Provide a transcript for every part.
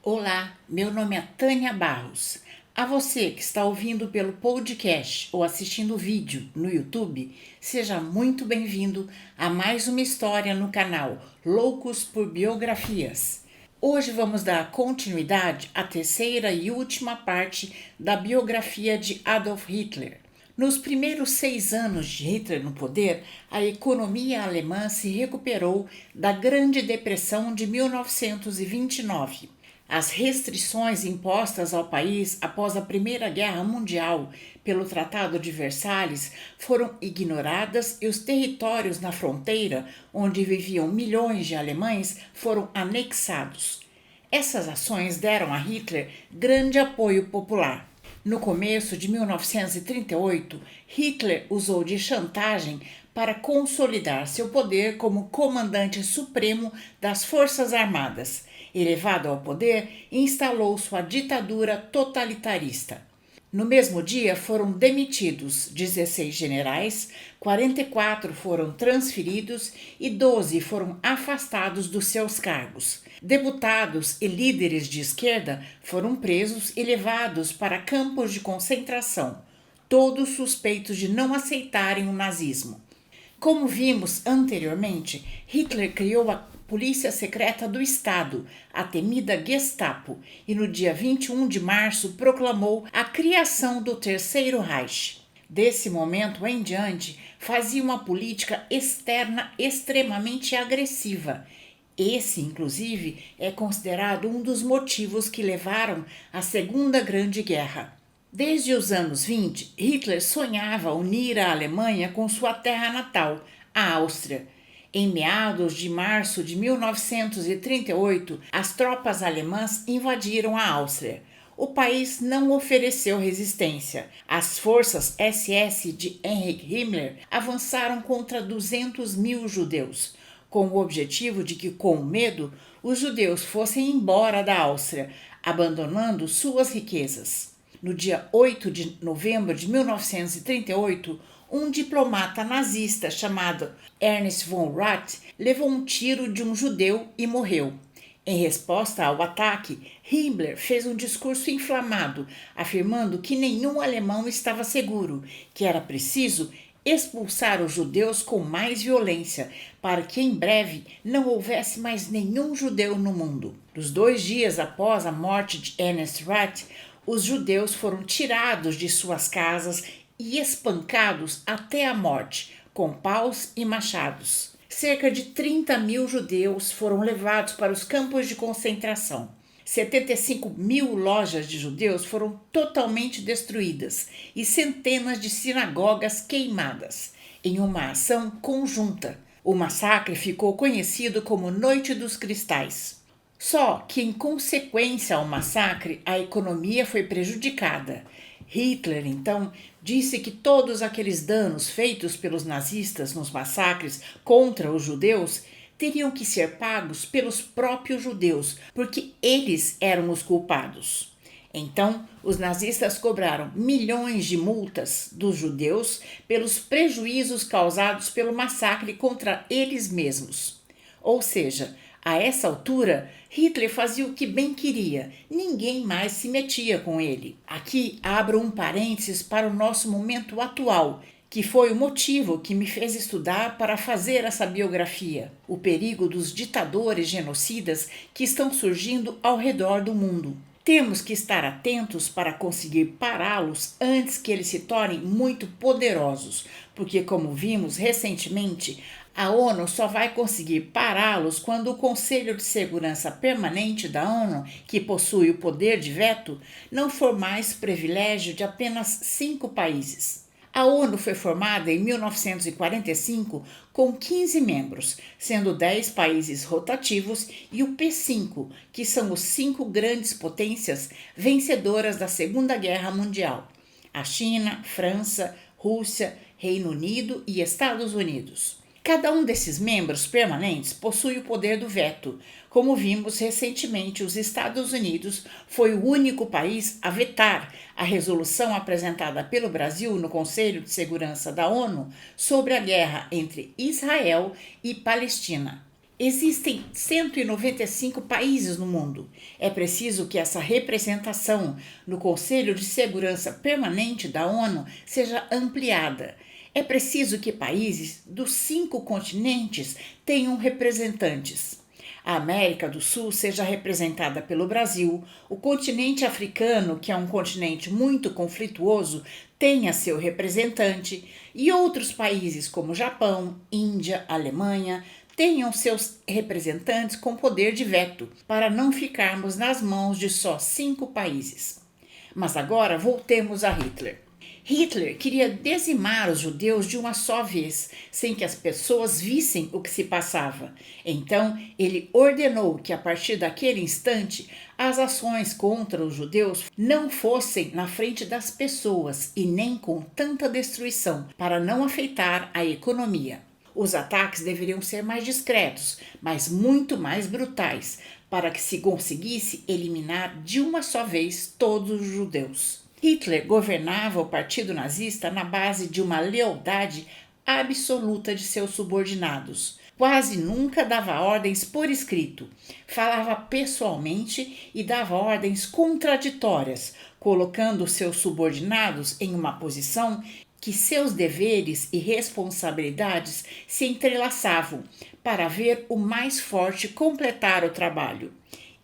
Olá, meu nome é Tânia Barros. A você que está ouvindo pelo podcast ou assistindo o vídeo no YouTube, seja muito bem-vindo a mais uma história no canal Loucos por Biografias. Hoje vamos dar continuidade à terceira e última parte da biografia de Adolf Hitler. Nos primeiros 6 anos de Hitler no poder, a economia alemã se recuperou da Grande Depressão de 1929. As restrições impostas ao país após a Primeira Guerra Mundial pelo Tratado de Versalhes foram ignoradas e os territórios na fronteira, onde viviam milhões de alemães, foram anexados. Essas ações deram a Hitler grande apoio popular. No começo de 1938, Hitler usou de chantagem para consolidar seu poder como comandante supremo das Forças Armadas. Elevado ao poder, instalou sua ditadura totalitarista. No mesmo dia foram demitidos 16 generais, 44 foram transferidos e 12 foram afastados dos seus cargos. Deputados e líderes de esquerda foram presos e levados para campos de concentração, todos suspeitos de não aceitarem o nazismo. Como vimos anteriormente, Hitler criou a Polícia Secreta do Estado, a temida Gestapo, e no dia 21 de março proclamou a criação do Terceiro Reich. Desse momento em diante, fazia uma política externa extremamente agressiva. Esse, inclusive, é considerado um dos motivos que levaram à Segunda Grande Guerra. Desde os anos 20, Hitler sonhava unir a Alemanha com sua terra natal, a Áustria. Em meados de março de 1938, as tropas alemãs invadiram a Áustria. O país não ofereceu resistência. As forças SS de Heinrich Himmler avançaram contra 200 mil judeus, com o objetivo de que, com medo, os judeus fossem embora da Áustria, abandonando suas riquezas. No dia 8 de novembro de 1938, um diplomata nazista chamado Ernst von Rath levou um tiro de um judeu e morreu. Em resposta ao ataque, Himmler fez um discurso inflamado, afirmando que nenhum alemão estava seguro, que era preciso expulsar os judeus com mais violência, para que em breve não houvesse mais nenhum judeu no mundo. Nos 2 dias após a morte de Ernst Rath, os judeus foram tirados de suas casas e espancados até a morte, com paus e machados. Cerca de 30 mil judeus foram levados para os campos de concentração. 75 mil lojas de judeus foram totalmente destruídas e centenas de sinagogas queimadas, em uma ação conjunta. O massacre ficou conhecido como Noite dos Cristais. Só que, em consequência ao massacre, a economia foi prejudicada. Hitler, então, disse que todos aqueles danos feitos pelos nazistas nos massacres contra os judeus teriam que ser pagos pelos próprios judeus, porque eles eram os culpados. Então, os nazistas cobraram milhões de multas dos judeus pelos prejuízos causados pelo massacre contra eles mesmos. Ou seja, a essa altura, Hitler fazia o que bem queria, ninguém mais se metia com ele. Aqui abro um parênteses para o nosso momento atual, que foi o motivo que me fez estudar para fazer essa biografia, o perigo dos ditadores genocidas que estão surgindo ao redor do mundo. Temos que estar atentos para conseguir pará-los antes que eles se tornem muito poderosos, porque, como vimos recentemente, a ONU só vai conseguir pará-los quando o Conselho de Segurança Permanente da ONU, que possui o poder de veto, não for mais privilégio de apenas 5 países. A ONU foi formada em 1945 com 15 membros, sendo 10 países rotativos e o P5, que são os 5 grandes potências vencedoras da Segunda Guerra Mundial: a China, França, Rússia, Reino Unido e Estados Unidos. Cada um desses membros permanentes possui o poder do veto. Como vimos recentemente, os Estados Unidos foi o único país a vetar a resolução apresentada pelo Brasil no Conselho de Segurança da ONU sobre a guerra entre Israel e Palestina. Existem 195 países no mundo. É preciso que essa representação no Conselho de Segurança Permanente da ONU seja ampliada. É preciso que países dos 5 continentes tenham representantes. A América do Sul seja representada pelo Brasil, o continente africano, que é um continente muito conflituoso, tenha seu representante, e outros países como Japão, Índia, Alemanha tenham seus representantes com poder de veto, para não ficarmos nas mãos de só 5 países. Mas agora voltemos a Hitler. Hitler queria dizimar os judeus de uma só vez, sem que as pessoas vissem o que se passava. Então, ele ordenou que, a partir daquele instante, as ações contra os judeus não fossem na frente das pessoas e nem com tanta destruição, para não afetar a economia. Os ataques deveriam ser mais discretos, mas muito mais brutais, para que se conseguisse eliminar de uma só vez todos os judeus. Hitler governava o partido nazista na base de uma lealdade absoluta de seus subordinados. Quase nunca dava ordens por escrito. Falava pessoalmente e dava ordens contraditórias, colocando seus subordinados em uma posição que seus deveres e responsabilidades se entrelaçavam para ver o mais forte completar o trabalho.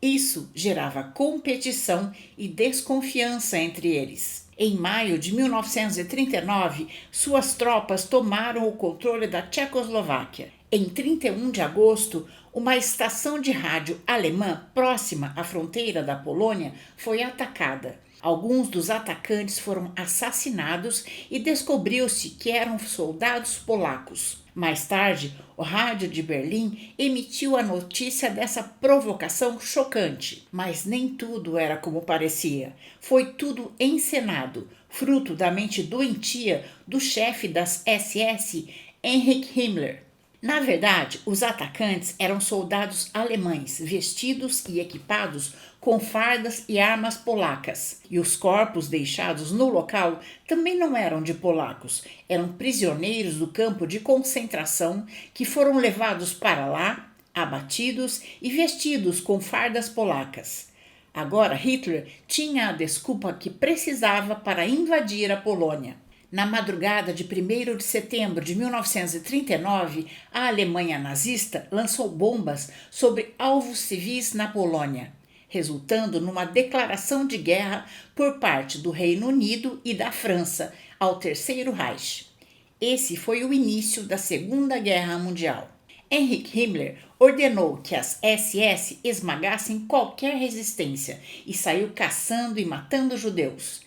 Isso gerava competição e desconfiança entre eles. Em maio de 1939, suas tropas tomaram o controle da Tchecoslováquia. Em 31 de agosto, uma estação de rádio alemã próxima à fronteira da Polônia foi atacada. Alguns dos atacantes foram assassinados e descobriu-se que eram soldados polacos. Mais tarde, o rádio de Berlim emitiu a notícia dessa provocação chocante. Mas nem tudo era como parecia. Foi tudo encenado, fruto da mente doentia do chefe das SS, Heinrich Himmler. Na verdade, os atacantes eram soldados alemães, vestidos e equipados com fardas e armas polacas. E os corpos deixados no local também não eram de polacos, eram prisioneiros do campo de concentração que foram levados para lá, abatidos e vestidos com fardas polacas. Agora Hitler tinha a desculpa que precisava para invadir a Polônia. Na madrugada de 1º de setembro de 1939, a Alemanha nazista lançou bombas sobre alvos civis na Polônia, resultando numa declaração de guerra por parte do Reino Unido e da França ao Terceiro Reich. Esse foi o início da Segunda Guerra Mundial. Heinrich Himmler ordenou que as SS esmagassem qualquer resistência e saiu caçando e matando judeus.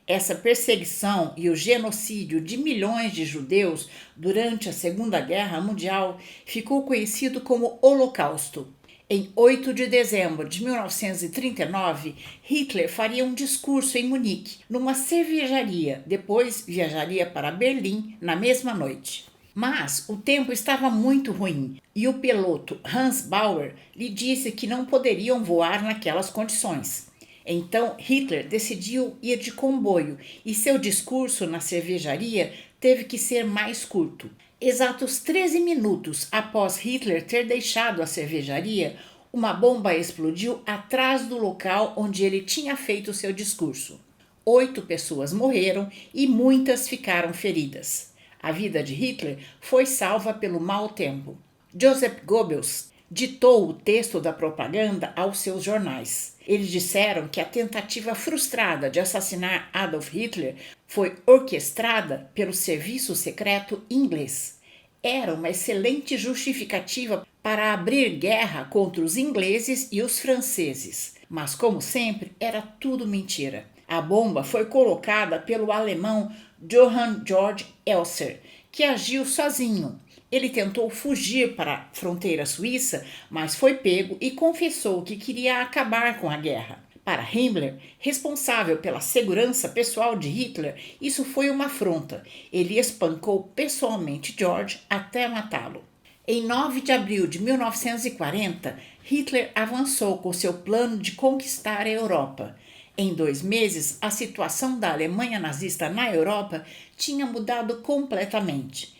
Essa perseguição e o genocídio de milhões de judeus durante a Segunda Guerra Mundial ficou conhecido como Holocausto. Em 8 de dezembro de 1939, Hitler faria um discurso em Munique, numa cervejaria, depois viajaria para Berlim na mesma noite. Mas o tempo estava muito ruim e o piloto Hans Bauer lhe disse que não poderiam voar naquelas condições. Então Hitler decidiu ir de comboio e seu discurso na cervejaria teve que ser mais curto. Exatos 13 minutos após Hitler ter deixado a cervejaria, uma bomba explodiu atrás do local onde ele tinha feito seu discurso. 8 pessoas morreram e muitas ficaram feridas. A vida de Hitler foi salva pelo mau tempo. Joseph Goebbels ditou o texto da propaganda aos seus jornais. Eles disseram que a tentativa frustrada de assassinar Adolf Hitler foi orquestrada pelo serviço secreto inglês. Era uma excelente justificativa para abrir guerra contra os ingleses e os franceses. Mas, como sempre, era tudo mentira. A bomba foi colocada pelo alemão Johann Georg Elser, que agiu sozinho. Ele tentou fugir para a fronteira suíça, mas foi pego e confessou que queria acabar com a guerra. Para Himmler, responsável pela segurança pessoal de Hitler, isso foi uma afronta. Ele espancou pessoalmente George até matá-lo. Em 9 de abril de 1940, Hitler avançou com seu plano de conquistar a Europa. Em 2 meses, a situação da Alemanha nazista na Europa tinha mudado completamente.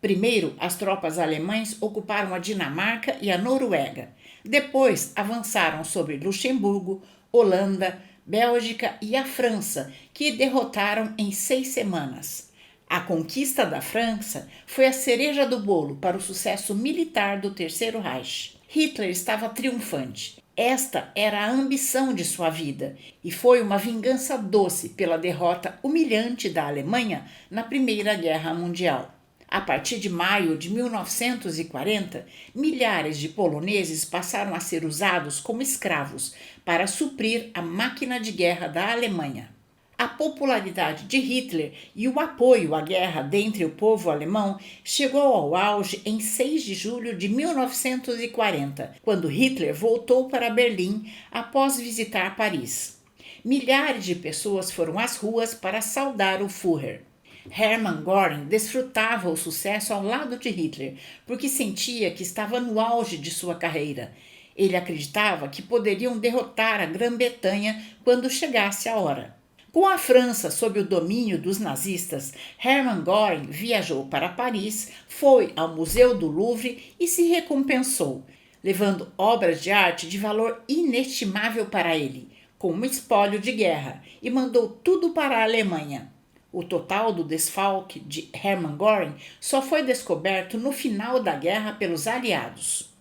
Primeiro, as tropas alemãs ocuparam a Dinamarca e a Noruega. Depois, avançaram sobre Luxemburgo, Holanda, Bélgica e a França, que derrotaram em 6 semanas. A conquista da França foi a cereja do bolo para o sucesso militar do Terceiro Reich. Hitler estava triunfante. Esta era a ambição de sua vida e foi uma vingança doce pela derrota humilhante da Alemanha na Primeira Guerra Mundial. A partir de maio de 1940, milhares de poloneses passaram a ser usados como escravos para suprir a máquina de guerra da Alemanha. A popularidade de Hitler e o apoio à guerra dentre o povo alemão chegou ao auge em 6 de julho de 1940, quando Hitler voltou para Berlim após visitar Paris. Milhares de pessoas foram às ruas para saudar o Führer. Hermann Göring desfrutava o sucesso ao lado de Hitler, porque sentia que estava no auge de sua carreira. Ele acreditava que poderiam derrotar a Grã-Bretanha quando chegasse a hora. Com a França sob o domínio dos nazistas, Hermann Göring viajou para Paris, foi ao Museu do Louvre e se recompensou, levando obras de arte de valor inestimável para ele, como espólio de guerra, e mandou tudo para a Alemanha. O total do desfalque de Hermann Göring só foi descoberto no final da guerra pelos aliados.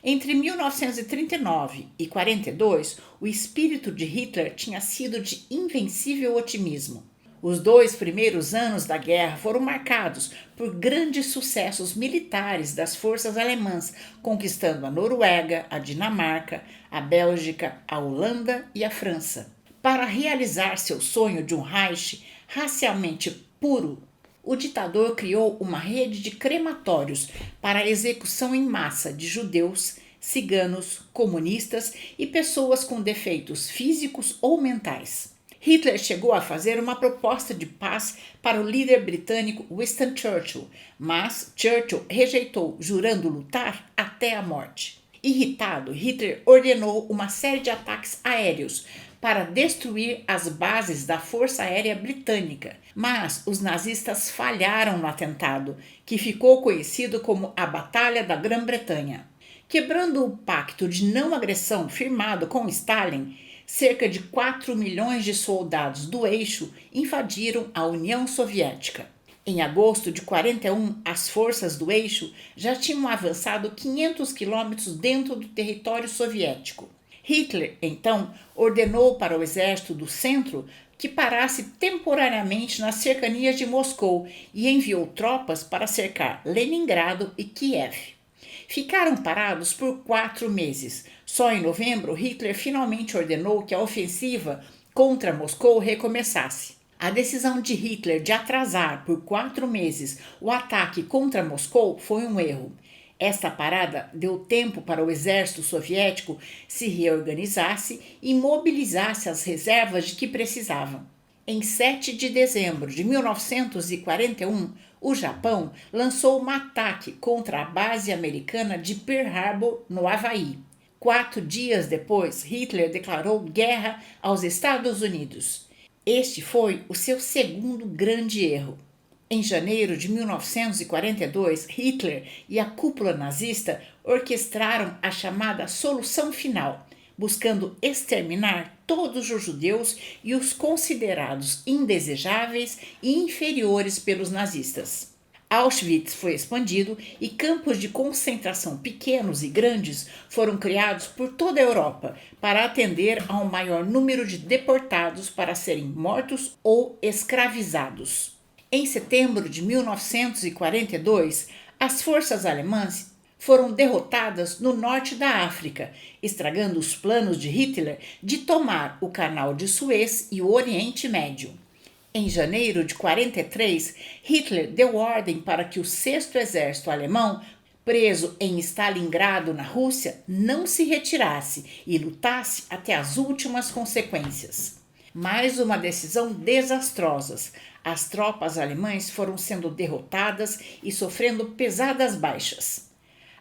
Entre 1939 e 1942, o espírito de Hitler tinha sido de invencível otimismo. Os 2 primeiros anos da guerra foram marcados por grandes sucessos militares das forças alemãs, conquistando a Noruega, a Dinamarca, a Bélgica, a Holanda e a França. Para realizar seu sonho de um Reich racialmente puro, o ditador criou uma rede de crematórios para a execução em massa de judeus, ciganos, comunistas e pessoas com defeitos físicos ou mentais. Hitler chegou a fazer uma proposta de paz para o líder britânico Winston Churchill, mas Churchill rejeitou, jurando lutar até a morte. Irritado, Hitler ordenou uma série de ataques aéreos para destruir as bases da Força Aérea Britânica, mas os nazistas falharam no atentado, que ficou conhecido como a Batalha da Grã-Bretanha. Quebrando o pacto de não agressão firmado com Stalin, cerca de 4 milhões de soldados do eixo invadiram a União Soviética. Em agosto de 1941, as forças do eixo já tinham avançado 500 quilômetros dentro do território soviético. Hitler, então, ordenou para o exército do centro que parasse temporariamente nas cercanias de Moscou e enviou tropas para cercar Leningrado e Kiev. Ficaram parados por 4 meses. Só em novembro, Hitler finalmente ordenou que a ofensiva contra Moscou recomeçasse. A decisão de Hitler de atrasar por 4 meses o ataque contra Moscou foi um erro. Esta parada deu tempo para o exército soviético se reorganizasse e mobilizasse as reservas de que precisavam. Em 7 de dezembro de 1941, o Japão lançou um ataque contra a base americana de Pearl Harbor, no Havaí. 4 dias depois, Hitler declarou guerra aos Estados Unidos. Este foi o seu segundo grande erro. Em janeiro de 1942, Hitler e a cúpula nazista orquestraram a chamada Solução Final, buscando exterminar todos os judeus e os considerados indesejáveis e inferiores pelos nazistas. Auschwitz foi expandido e campos de concentração pequenos e grandes foram criados por toda a Europa para atender a um maior número de deportados para serem mortos ou escravizados. Em setembro de 1942, as forças alemãs foram derrotadas no norte da África, estragando os planos de Hitler de tomar o Canal de Suez e o Oriente Médio. Em janeiro de 1943, Hitler deu ordem para que o 6º Exército Alemão, preso em Stalingrado, na Rússia, não se retirasse e lutasse até as últimas consequências. Mais uma decisão desastrosa. As tropas alemãs foram sendo derrotadas e sofrendo pesadas baixas.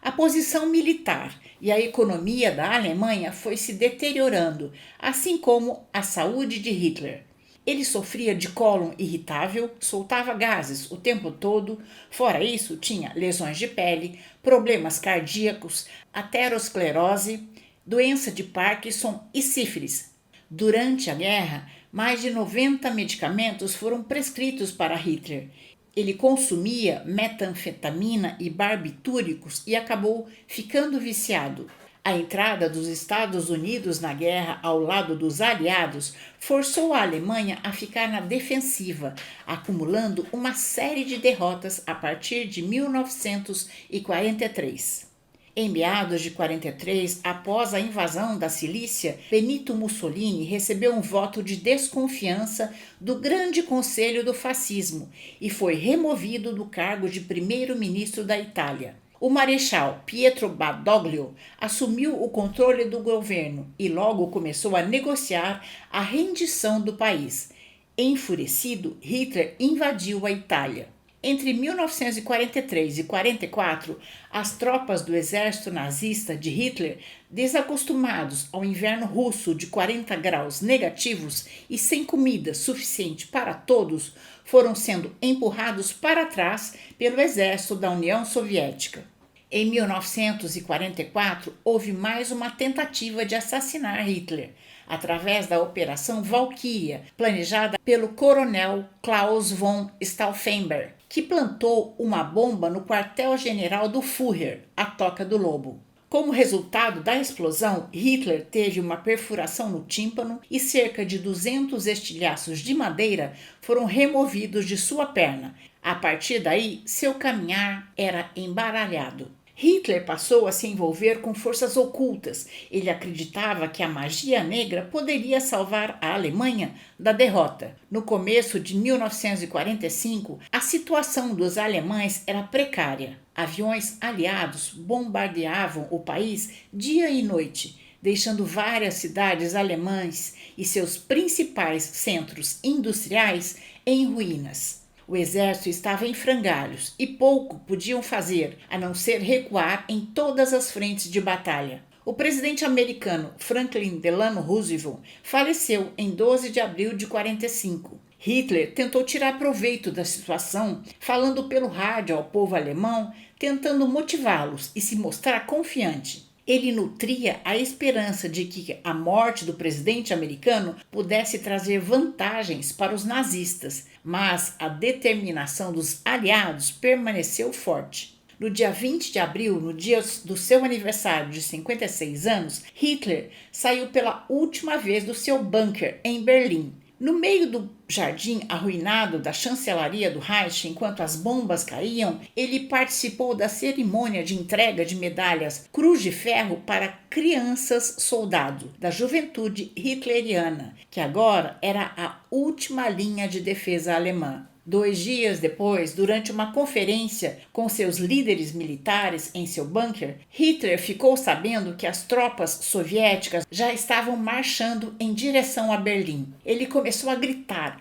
A posição militar e a economia da Alemanha foi se deteriorando, assim como a saúde de Hitler. Ele sofria de cólon irritável, soltava gases o tempo todo, fora isso tinha lesões de pele, problemas cardíacos, aterosclerose, doença de Parkinson e sífilis. Durante a guerra, mais de 90 medicamentos foram prescritos para Hitler. Ele consumia metanfetamina e barbitúricos e acabou ficando viciado. A entrada dos Estados Unidos na guerra ao lado dos aliados forçou a Alemanha a ficar na defensiva, acumulando uma série de derrotas a partir de 1943. Em meados de 43, após a invasão da Cilícia, Benito Mussolini recebeu um voto de desconfiança do Grande Conselho do Fascismo e foi removido do cargo de primeiro-ministro da Itália. O marechal Pietro Badoglio assumiu o controle do governo e logo começou a negociar a rendição do país. Enfurecido, Hitler invadiu a Itália. Entre 1943 e 44, as tropas do exército nazista de Hitler, desacostumados ao inverno russo de 40 graus negativos e sem comida suficiente para todos, foram sendo empurrados para trás pelo exército da União Soviética. Em 1944, houve mais uma tentativa de assassinar Hitler, através da Operação Valkyria, planejada pelo coronel Klaus von Stauffenberg, que plantou uma bomba no quartel-general do Führer, a Toca do Lobo. Como resultado da explosão, Hitler teve uma perfuração no tímpano e cerca de 200 estilhaços de madeira foram removidos de sua perna. A partir daí, seu caminhar era embaralhado. Hitler passou a se envolver com forças ocultas. Ele acreditava que a magia negra poderia salvar a Alemanha da derrota. No começo de 1945, a situação dos alemães era precária. Aviões aliados bombardeavam o país dia e noite, deixando várias cidades alemãs e seus principais centros industriais em ruínas. O exército estava em frangalhos e pouco podiam fazer, a não ser recuar em todas as frentes de batalha. O presidente americano Franklin Delano Roosevelt faleceu em 12 de abril de 45. Hitler tentou tirar proveito da situação, falando pelo rádio ao povo alemão, tentando motivá-los e se mostrar confiante. Ele nutria a esperança de que a morte do presidente americano pudesse trazer vantagens para os nazistas, mas a determinação dos aliados permaneceu forte. No dia 20 de abril, no dia do seu aniversário de 56 anos, Hitler saiu pela última vez do seu bunker em Berlim. No meio do jardim arruinado da chancelaria do Reich, enquanto as bombas caíam, ele participou da cerimônia de entrega de medalhas Cruz de Ferro para crianças soldado da juventude hitleriana, que agora era a última linha de defesa alemã. 2 dias depois, durante uma conferência com seus líderes militares em seu bunker, Hitler ficou sabendo que as tropas soviéticas já estavam marchando em direção a Berlim. Ele começou a gritar,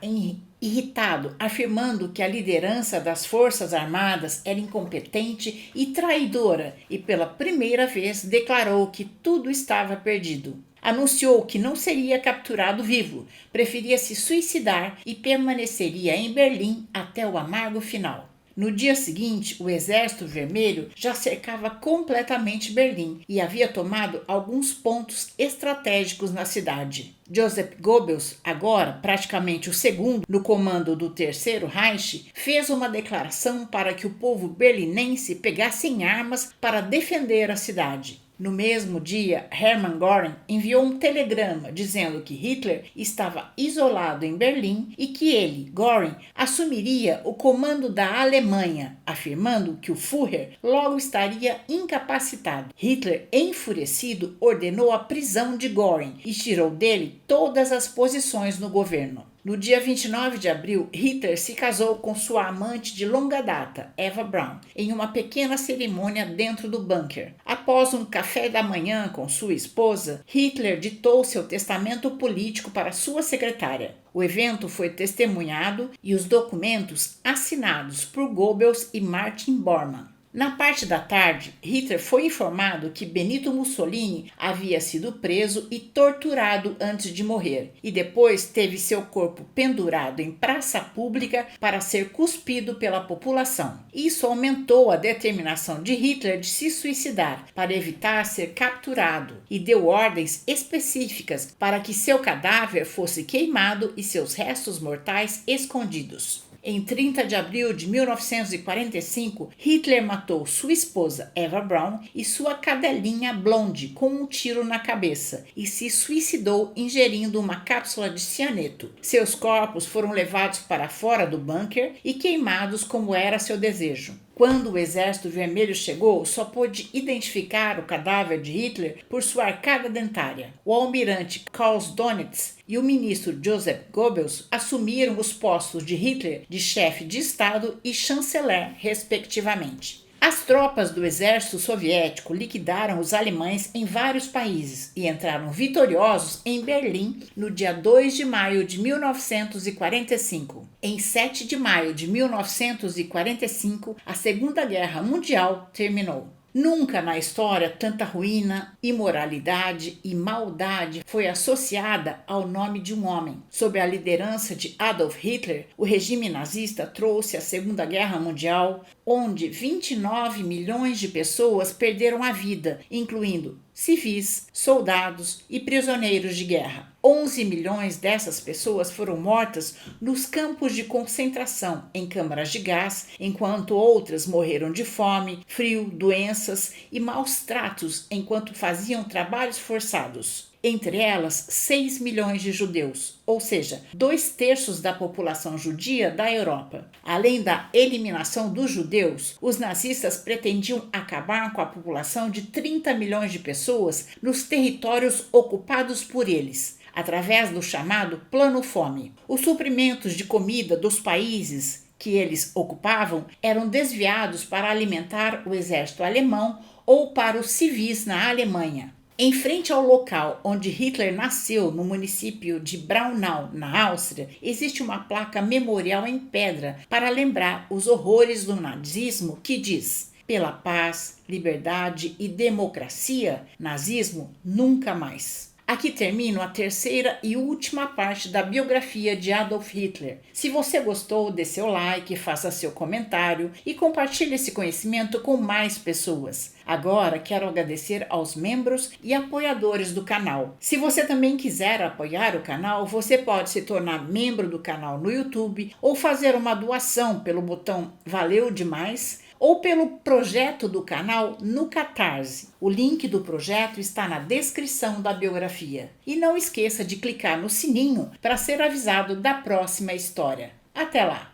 irritado, afirmando que a liderança das forças armadas era incompetente e traidora e pela primeira vez declarou que tudo estava perdido. Anunciou que não seria capturado vivo, preferia se suicidar e permaneceria em Berlim até o amargo final. No dia seguinte, o Exército Vermelho já cercava completamente Berlim e havia tomado alguns pontos estratégicos na cidade. Joseph Goebbels, agora praticamente o segundo no comando do Terceiro Reich, fez uma declaração para que o povo berlinense pegasse em armas para defender a cidade. No mesmo dia, Hermann Göring enviou um telegrama dizendo que Hitler estava isolado em Berlim e que ele, Göring, assumiria o comando da Alemanha, afirmando que o Führer logo estaria incapacitado. Hitler, enfurecido, ordenou a prisão de Göring e tirou dele todas as posições no governo. No dia 29 de abril, Hitler se casou com sua amante de longa data, Eva Braun, em uma pequena cerimônia dentro do bunker. Após um café da manhã com sua esposa, Hitler ditou seu testamento político para sua secretária. O evento foi testemunhado e os documentos assinados por Goebbels e Martin Bormann. Na parte da tarde, Hitler foi informado que Benito Mussolini havia sido preso e torturado antes de morrer, e depois teve seu corpo pendurado em praça pública para ser cuspido pela população. Isso aumentou a determinação de Hitler de se suicidar para evitar ser capturado e deu ordens específicas para que seu cadáver fosse queimado e seus restos mortais escondidos. Em 30 de abril de 1945, Hitler matou sua esposa Eva Braun e sua cadelinha Blonde com um tiro na cabeça e se suicidou ingerindo uma cápsula de cianeto. Seus corpos foram levados para fora do bunker e queimados como era seu desejo. Quando o Exército Vermelho chegou, só pôde identificar o cadáver de Hitler por sua arcada dentária. O almirante Karl Donitz e o ministro Joseph Goebbels assumiram os postos de Hitler de chefe de Estado e chanceler, respectivamente. As tropas do exército soviético liquidaram os alemães em vários países e entraram vitoriosos em Berlim no dia 2 de maio de 1945. Em 7 de maio de 1945, a Segunda Guerra Mundial terminou. Nunca na história tanta ruína, imoralidade e maldade foi associada ao nome de um homem. Sob a liderança de Adolf Hitler, o regime nazista trouxe a Segunda Guerra Mundial, onde 29 milhões de pessoas perderam a vida, incluindo civis, soldados e prisioneiros de guerra. 11 milhões dessas pessoas foram mortas nos campos de concentração, em câmaras de gás, enquanto outras morreram de fome, frio, doenças e maus tratos enquanto faziam trabalhos forçados. Entre elas, 6 milhões de judeus, ou seja, 2/3 da população judia da Europa. Além da eliminação dos judeus, os nazistas pretendiam acabar com a população de 30 milhões de pessoas nos territórios ocupados por eles, através do chamado Plano Fome. Os suprimentos de comida dos países que eles ocupavam eram desviados para alimentar o exército alemão ou para os civis na Alemanha. Em frente ao local onde Hitler nasceu, no município de Braunau, na Áustria, existe uma placa memorial em pedra para lembrar os horrores do nazismo que diz: pela paz, liberdade e democracia, nazismo nunca mais. Aqui termino a terceira e última parte da biografia de Adolf Hitler. Se você gostou, dê seu like, faça seu comentário e compartilhe esse conhecimento com mais pessoas. Agora quero agradecer aos membros e apoiadores do canal. Se você também quiser apoiar o canal, você pode se tornar membro do canal no YouTube ou fazer uma doação pelo botão Valeu Demais ou pelo projeto do canal no Catarse. O link do projeto está na descrição da biografia. E não esqueça de clicar no sininho para ser avisado da próxima história. Até lá!